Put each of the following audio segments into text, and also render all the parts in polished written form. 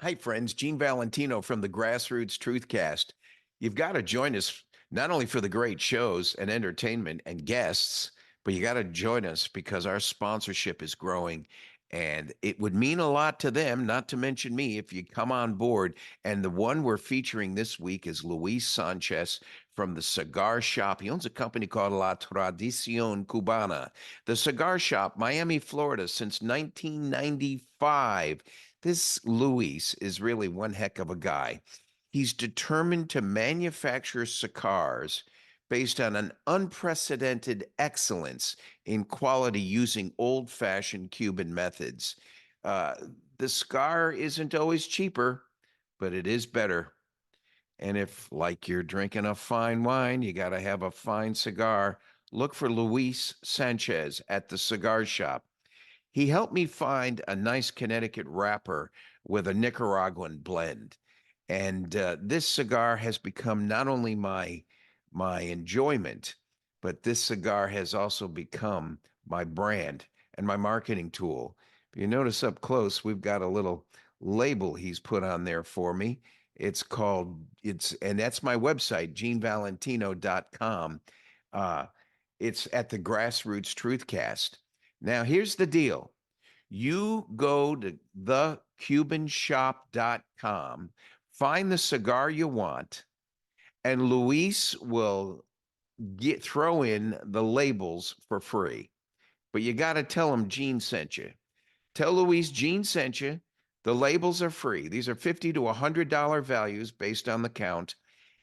Hi, friends. Gene Valentino from the Grassroots Truthcast. You've got to join us not only for the great shows and entertainment and guests, but you got to join us because our sponsorship is growing. And it would mean a lot to them, not to mention me, if you come on board. And the one we're featuring this week is Luis Sanchez from the Cigar Shop. He owns a company called La Tradicion Cubana. The Cigar Shop, Miami, Florida, since 1995. This Luis is really one heck of a guy. He's determined to manufacture cigars based on an unprecedented excellence in quality using old-fashioned Cuban methods. Uh, the cigar isn't always cheaper, but it is better. And if, like you're drinking a fine wine, you got to have a fine cigar, look for Luis Sanchez at the Cigar Shop. He helped me find a nice Connecticut wrapper with a Nicaraguan blend. And this cigar has become not only my enjoyment, but this cigar has also become my brand and my marketing tool. If you notice up close, we've got a little label he's put on there for me. And that's my website, genevalentino.com. It's at the Grassroots Truthcast. Now, here's the deal. You go to thecubanshop.com, find the cigar you want, and Luis will throw in the labels for free. But you got to tell him Gene sent you. Tell Luis Gene sent you. The labels are free. These are $50 to $100 values based on the count.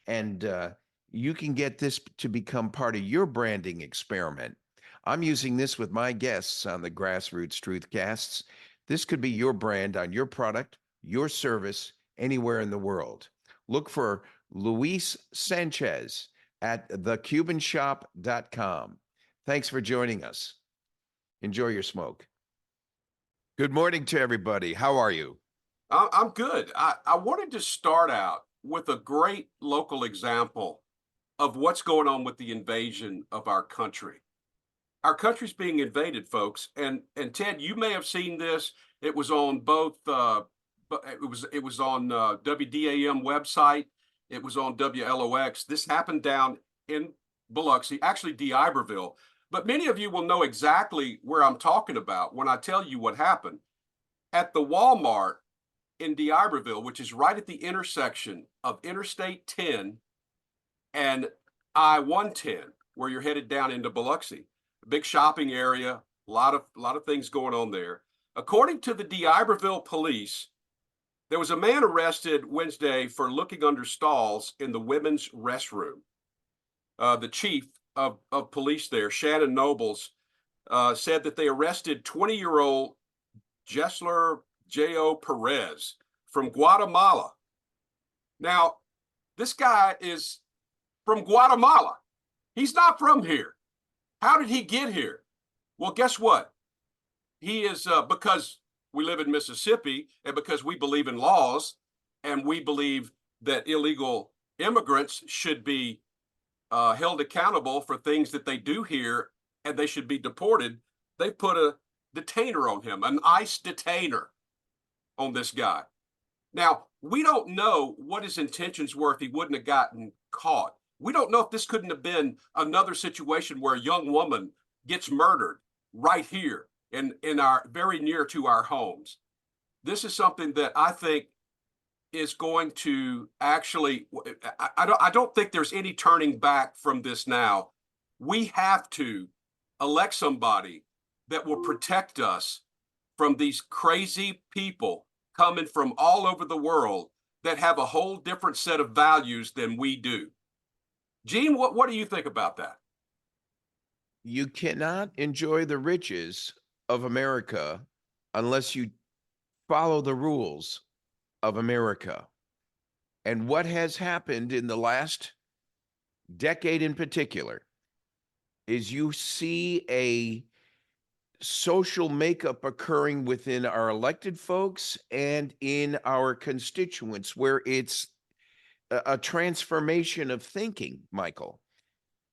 And you can get this to become part of your branding experiment. I'm using this with my guests on the Grassroots Truthcasts. This could be your brand on your product, your service, anywhere in the world. Look for Luis Sanchez at thecubanshop.com. Thanks for joining us. Enjoy your smoke. Good morning to everybody. How are you? I'm good. I wanted to start out with a great local example of what's going on with the invasion of our country. Our country's being invaded, folks, and Ted, you may have seen this. It was on both. It was on WDAM website. It was on WLOX. This happened down in Biloxi, actually d'Iberville. But many of you will know exactly where I'm talking about when I tell you what happened. At the Walmart in d'Iberville, which is right at the intersection of Interstate 10 and I-110, where you're headed down into Biloxi. Big shopping area, a lot of things going on there. According to the d'Iberville police, there was a man arrested Wednesday for looking under stalls in the women's restroom. The chief of police there, Shannon Nobles, said that they arrested 20-year-old Jessler J.O. Perez from Guatemala. Now, this guy is from Guatemala. He's not from here. How did he get here? Well, guess what? He is because we live in Mississippi and because we believe in laws and we believe that illegal immigrants should be held accountable for things that they do here and they should be deported. They put a detainer on him, an ICE detainer on this guy. Now, we don't know what his intentions were if he wouldn't have gotten caught. We don't know if this couldn't have been another situation where a young woman gets murdered right here in our very near to our homes. This is something that I think is going to actually, I don't think there's any turning back from this now. We have to elect somebody that will protect us from these crazy people coming from all over the world that have a whole different set of values than we do. Gene, what do you think about that? You cannot enjoy the riches of America unless you follow the rules of America. And what has happened in the last decade in particular is you see a social makeup occurring within our elected folks and in our constituents where it's a transformation of thinking, Michael,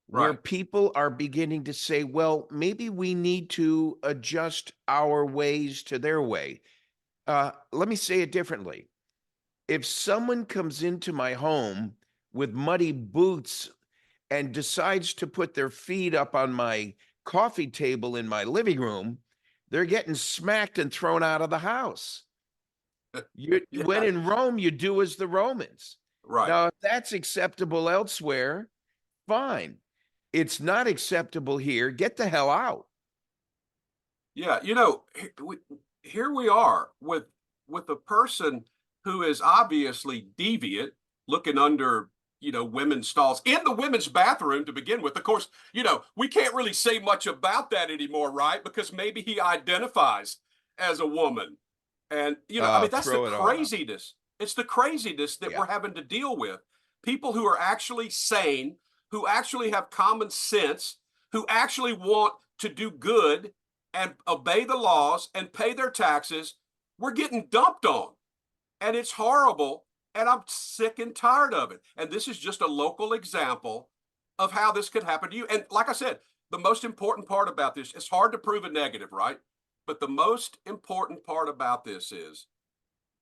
where Right. people are beginning to say, well, maybe we need to adjust our ways to their way. Let me say it differently. If someone comes into my home with muddy boots and decides to put their feet up on my coffee table in my living room, they're getting smacked and thrown out of the house. When Yeah, in Rome, you do as the Romans. right. Now, if that's acceptable elsewhere, fine. It's not acceptable here. Get the hell out. Yeah, here we are with a person who is obviously deviant, looking under, women's stalls in the women's bathroom to begin with. Of course, we can't really say much about that anymore, right? Because maybe he identifies as a woman. And, I mean, that's the Throw it all out. craziness. It's the craziness that Yeah. we're having to deal with. People who are actually sane, who actually have common sense, who actually want to do good and obey the laws and pay their taxes, we're getting dumped on. And it's horrible. And I'm sick and tired of it. And this is just a local example of how this could happen to you. And like I said, the most important part about this, it's hard to prove a negative, right? But the most important part about this is,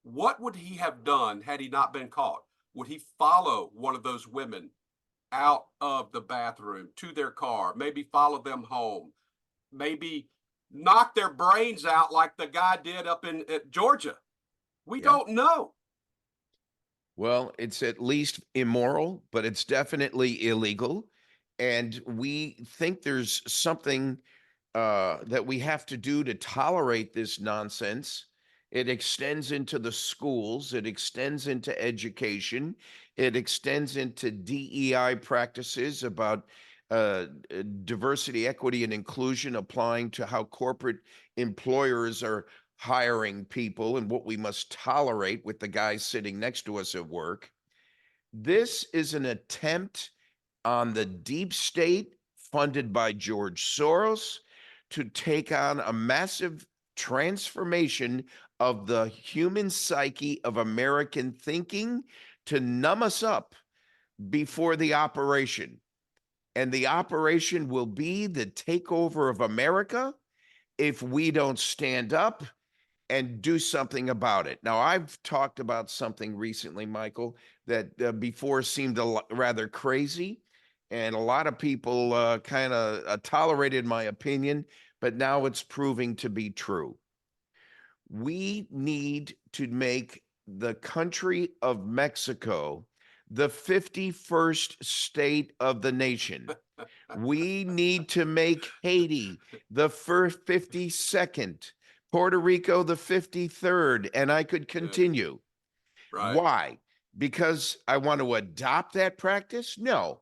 what would he have done had he not been caught? Would he follow one of those women out of the bathroom to their car, maybe follow them home, maybe knock their brains out like the guy did up in Georgia? We Yeah. don't know. Well, it's at least immoral, but it's definitely illegal. And we think there's something that we have to do to tolerate this nonsense. It extends into the schools, it extends into education, it extends into DEI practices about diversity, equity, and inclusion applying to how corporate employers are hiring people and what we must tolerate with the guys sitting next to us at work. This is an attempt on the deep state funded by George Soros to take on a massive transformation of the human psyche of American thinking to numb us up before the operation. And the operation will be the takeover of America if we don't stand up and do something about it. Now, I've talked about something recently, Michael, that before seemed rather crazy, and a lot of people kind of tolerated my opinion, but now it's proving to be true. We need to make the country of Mexico the 51st state of the nation. We need to make Haiti the first 52nd, Puerto Rico the 53rd, and I could Yeah, continue. right. Why? Because I want to adopt that practice? No.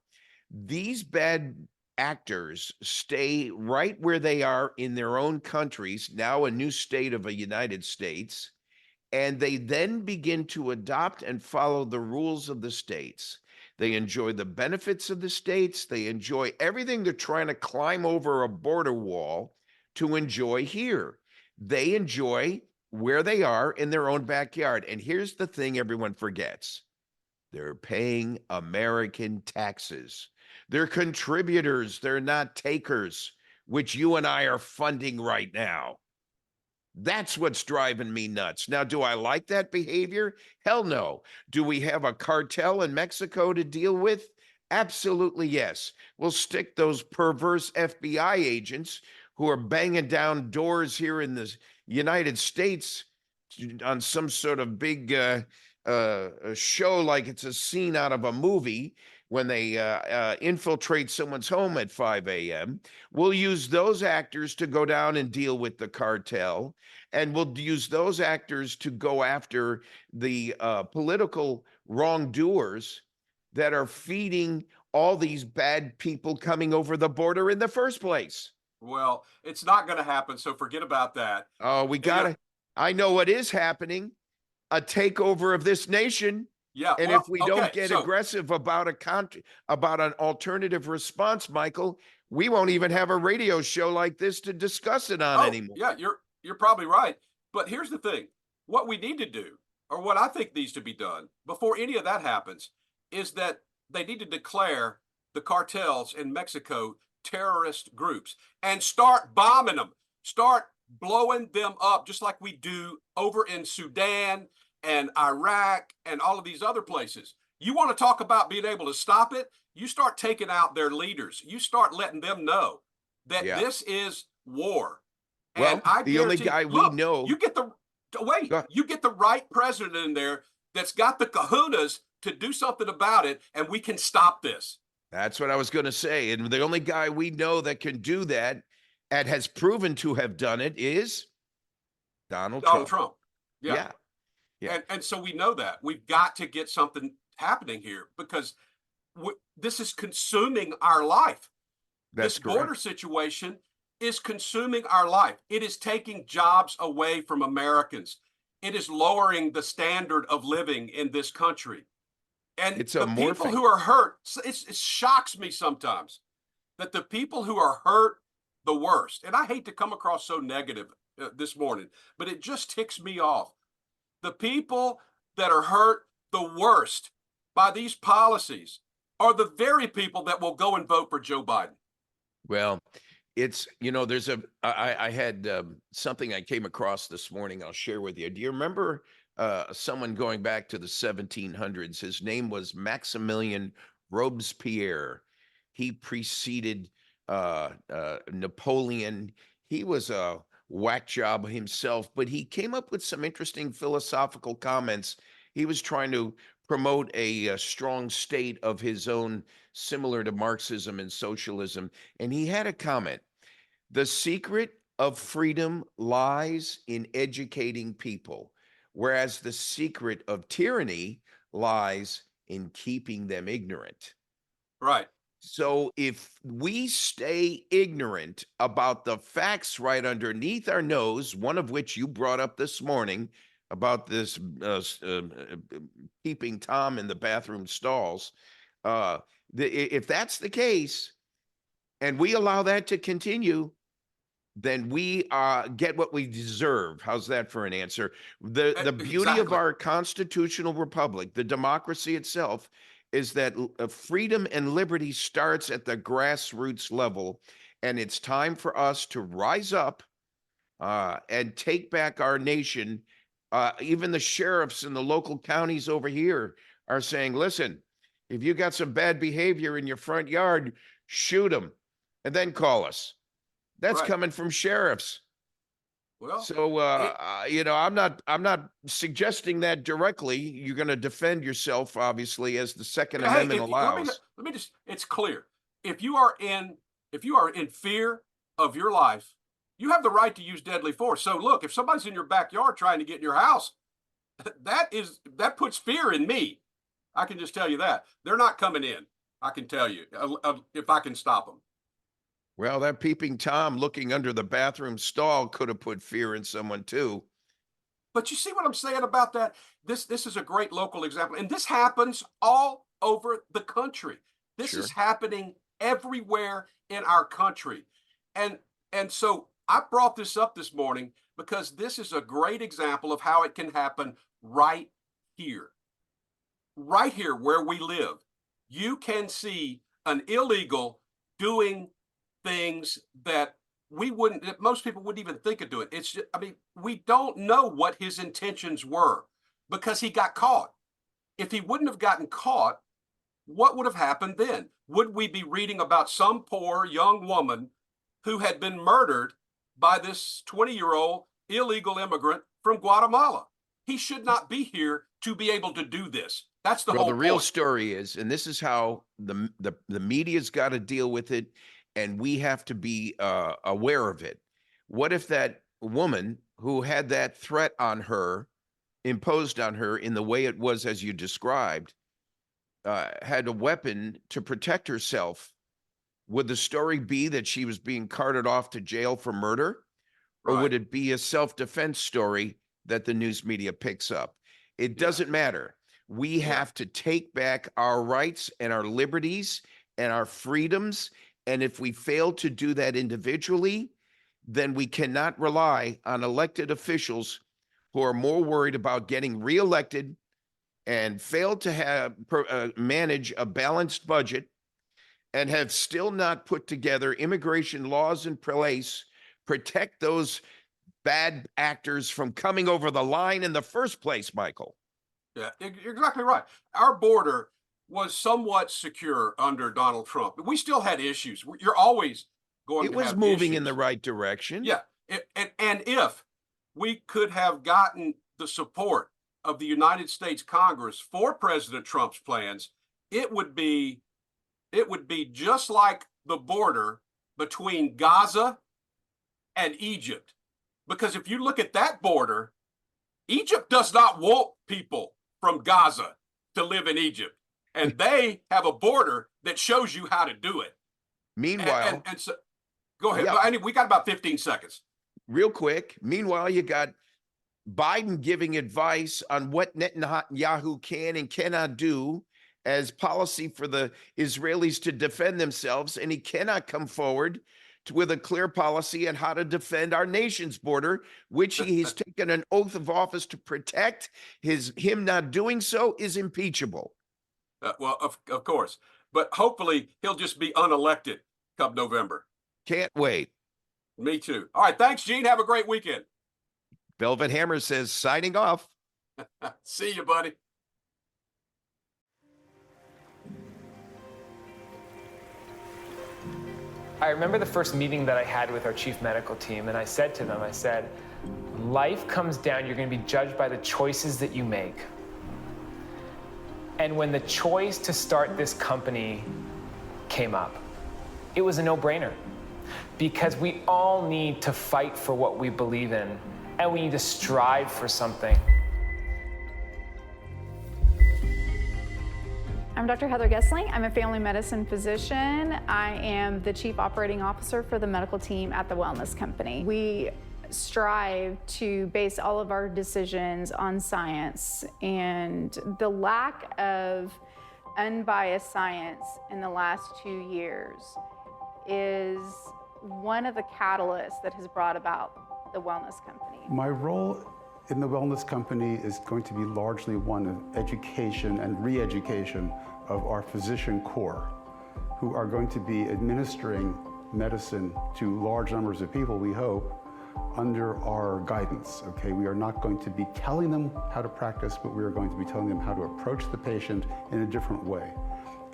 These bad actors stay right where they are in their own countries, now a new state of a United States, and they then begin to adopt and follow the rules of the states. They enjoy the benefits of the states. They enjoy everything they're trying to climb over a border wall to enjoy here. They enjoy where they are in their own backyard. And here's the thing everyone forgets: they're paying American taxes. They're contributors, they're not takers, which you and I are funding right now. That's what's driving me nuts. Now, do I like that behavior? Hell no. Do we have a cartel in Mexico to deal with? Absolutely yes. We'll stick those perverse FBI agents who are banging down doors here in the United States on some sort of big show like it's a scene out of a movie when they infiltrate someone's home at 5 a.m. We'll use those actors to go down and deal with the cartel, and we'll use those actors to go after the political wrongdoers that are feeding all these bad people coming over the border in the first place. Well, it's not going to happen, so forget about that. Oh, we You know, gotta. I know what is happening: a takeover of this nation. yeah. And Well, if we don't okay. get So, aggressive about about an alternative response, Michael, we won't even have a radio show like this to discuss it on oh anymore. yeah, you're probably right. But here's the thing: what we need to do, or what I think needs to be done before any of that happens, is that they need to declare the cartels in Mexico terrorist groups and start bombing them, start blowing them up, just like we do over in Sudan and Iraq and all of these other places. You want to talk about being able to stop it? You start taking out their leaders. You start letting them know that Yeah. this is war. And Well, I the only guarantee, guy we look, know. you get the right president in there that's got the kahunas to do something about it, and we can stop this. That's what I was going to say. And the only guy we know that can do that and has proven to have done it is Donald Donald Trump. Trump. Yeah. Yeah. Yeah. And so we know that we've got to get something happening here because this is consuming our life. That's This border correct. situation is consuming our life. It is taking jobs away from Americans. It is lowering the standard of living in this country. And It's a the people morphing. who are hurt, it shocks me sometimes that the people who are hurt the worst, and I hate to come across so negative this morning, but it just ticks me off. The people that are hurt the worst by these policies are the very people that will go and vote for Joe Biden. Well, it's, there's I had something I came across this morning. I'll share with you. Do you remember someone going back to the 1700s? His name was Maximilian Robespierre. He preceded Napoleon. He was a whack job himself, but he came up with some interesting philosophical comments. He was trying to promote a strong state of his own, similar to Marxism and socialism. And he had a comment: the secret of freedom lies in educating people, whereas the secret of tyranny lies in keeping them ignorant. Right. So if we stay ignorant about the facts right underneath our nose, one of which you brought up this morning about this keeping Tom in the bathroom stalls, if that's the case, and we allow that to continue, then we get what we deserve. How's that for an answer? The beauty of Exactly. our constitutional republic, the democracy itself, is that freedom and liberty starts at the grassroots level, and it's time for us to rise up and take back our nation. Even the sheriffs in the local counties over here are saying, listen, if you got some bad behavior in your front yard, shoot them and then call us. That's Right. coming from sheriffs. Well, So it, I'm not suggesting that directly. You're going to defend yourself, obviously, as the Second hey, Amendment allows. let me just, it's clear. If you are in fear of your life, you have the right to use deadly force. So look, if somebody's in your backyard trying to get in your house, that puts fear in me. I can just tell you that. They're not coming in. I can tell you if I can stop them. Well, that peeping Tom looking under the bathroom stall could have put fear in someone too. But you see what I'm saying about that? This is a great local example, and this happens all over the country. This is Sure. happening everywhere in our country, and so I brought this up this morning because this is a great example of how it can happen here, right here where we live. You can see an illegal doing things that most people wouldn't even think of doing. It's just, I mean, we don't know what his intentions were because he got caught. If he wouldn't have gotten caught, what would have happened then? Would we be reading about some poor young woman who had been murdered by this 20-year-old illegal immigrant from Guatemala? He should not be here to be able to do this. That's the Well, whole the real point. story is, and this is how the media's got to deal with it, and we have to be aware of it. What if that woman who had that threat on her, imposed on her in the way it was as you described, had a weapon to protect herself? Would the story be that she was being carted off to jail for murder? Or Right. would it be a self-defense story that the news media picks up? It Yeah. doesn't matter. We Yeah. have to take back our rights and our liberties and our freedoms. And if we fail to do that individually, then we cannot rely on elected officials who are more worried about getting reelected and failed to have manage a balanced budget and have still not put together immigration laws in place, protect those bad actors from coming over the line in the first place, Michael. Yeah, you're exactly right. Our border was somewhat secure under Donald Trump. We still had issues. You're always going It to was have moving in the issues. right direction. Yeah, and if we could have gotten the support of the United States Congress for President Trump's plans, it would be just like the border between Gaza and Egypt. Because if you look at that border, Egypt does not want people from Gaza to live in Egypt. And they have a border that shows you how to do it. Meanwhile, and so, go ahead. Yeah. We got about 15 seconds. Real quick. Meanwhile, you got Biden giving advice on what Netanyahu can and cannot do as policy for the Israelis to defend themselves, and he cannot come forward with a clear policy on how to defend our nation's border, which he's taken an oath of office to protect. Him not doing so is impeachable. Well, of course, but hopefully he'll just be unelected come November. Can't wait. Me too. All right, thanks, Gene. Have a great weekend. Velvet Hammer says, signing off. See you, buddy. I remember the first meeting that I had with our chief medical team, and I said to them, I said, life comes down, you're going to be judged by the choices that you make. And when the choice to start this company came up, it was a no-brainer, because we all need to fight for what we believe in, and we need to strive for something. I'm Dr. Heather Gessling. I'm a family medicine physician. I am the Chief Operating Officer for the medical team at the Wellness Company. We strive to base all of our decisions on science, and the lack of unbiased science in the last 2 years is one of the catalysts that has brought about the Wellness Company. My role in the Wellness Company is going to be largely one of education and re-education of our physician corps, who are going to be administering medicine to large numbers of people, we hope, under our guidance, okay? We are not going to be telling them how to practice, but we are going to be telling them how to approach the patient in a different way.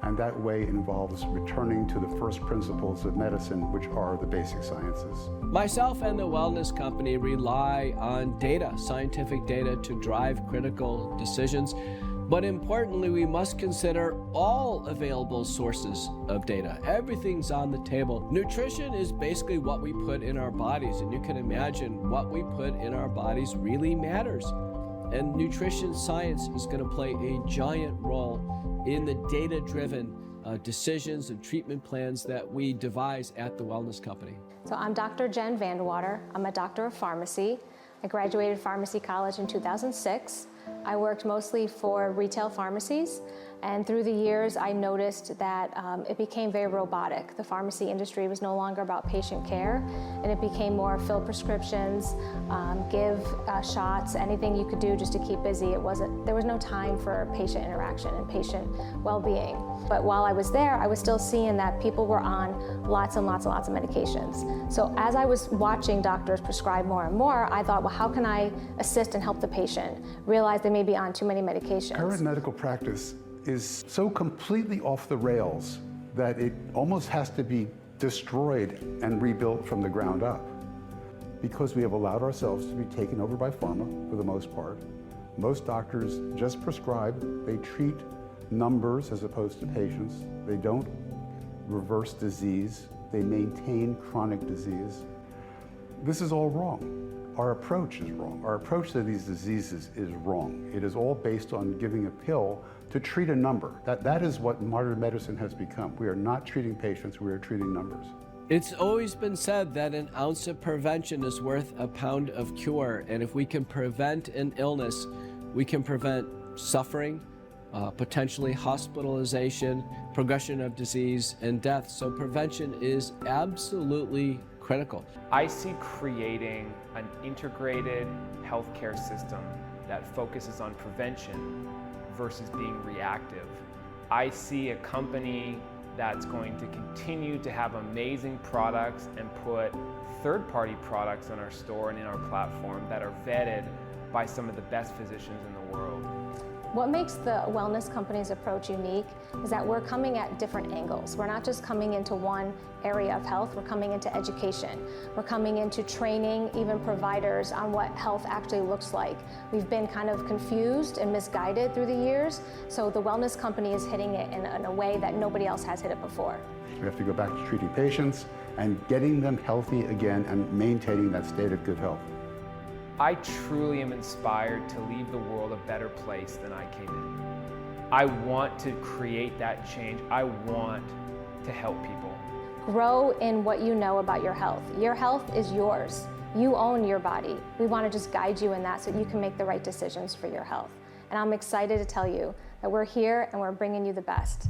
And that way involves returning to the first principles of medicine, which are the basic sciences. Myself and the Wellness Company rely on data, scientific data, to drive critical decisions. But importantly, we must consider all available sources of data. Everything's on the table. Nutrition is basically what we put in our bodies, and you can imagine what we put in our bodies really matters. And nutrition science is going to play a giant role in the data-driven decisions and treatment plans that we devise at the Wellness Company. So I'm Dr. Jen Vandewater. I'm a doctor of pharmacy. I graduated pharmacy college in 2006. I worked mostly for retail pharmacies, and through the years I noticed that it became very robotic. The pharmacy industry was no longer about patient care, and it became more fill prescriptions, give shots, anything you could do just to keep busy. There was no time for patient interaction and patient well-being. But while I was there, I was still seeing that people were on lots and lots and lots of medications. So as I was watching doctors prescribe more and more, I thought, well, how can I assist and help the patient realize they may be on too many medications? Current medical practice is so completely off the rails that it almost has to be destroyed and rebuilt from the ground up, because we have allowed ourselves to be taken over by pharma for the most part. Most doctors just prescribe, they treat numbers as opposed to patients. They don't reverse disease, they maintain chronic disease. This is all wrong. Our approach is wrong. Our approach to these diseases is wrong. It is all based on giving a pill to treat a number. That is what modern medicine has become. We are not treating patients, we are treating numbers. It's always been said that an ounce of prevention is worth a pound of cure, and if we can prevent an illness, we can prevent suffering, potentially hospitalization, progression of disease, and death. So prevention is absolutely critical. I see creating an integrated healthcare system that focuses on prevention versus being reactive. I see a company that's going to continue to have amazing products and put third-party products on our store and in our platform that are vetted by some of the best physicians in the world. What makes the wellness company's approach unique is that we're coming at different angles. We're not just coming into one area of health, we're coming into education. We're coming into training even providers on what health actually looks like. We've been kind of confused and misguided through the years, so the wellness company is hitting it in a way that nobody else has hit it before. We have to go back to treating patients and getting them healthy again and maintaining that state of good health. I truly am inspired to leave the world a better place than I came in. I want to create that change. I want to help people. Grow in what you know about your health. Your health is yours. You own your body. We want to just guide you in that so that you can make the right decisions for your health. And I'm excited to tell you that we're here and we're bringing you the best.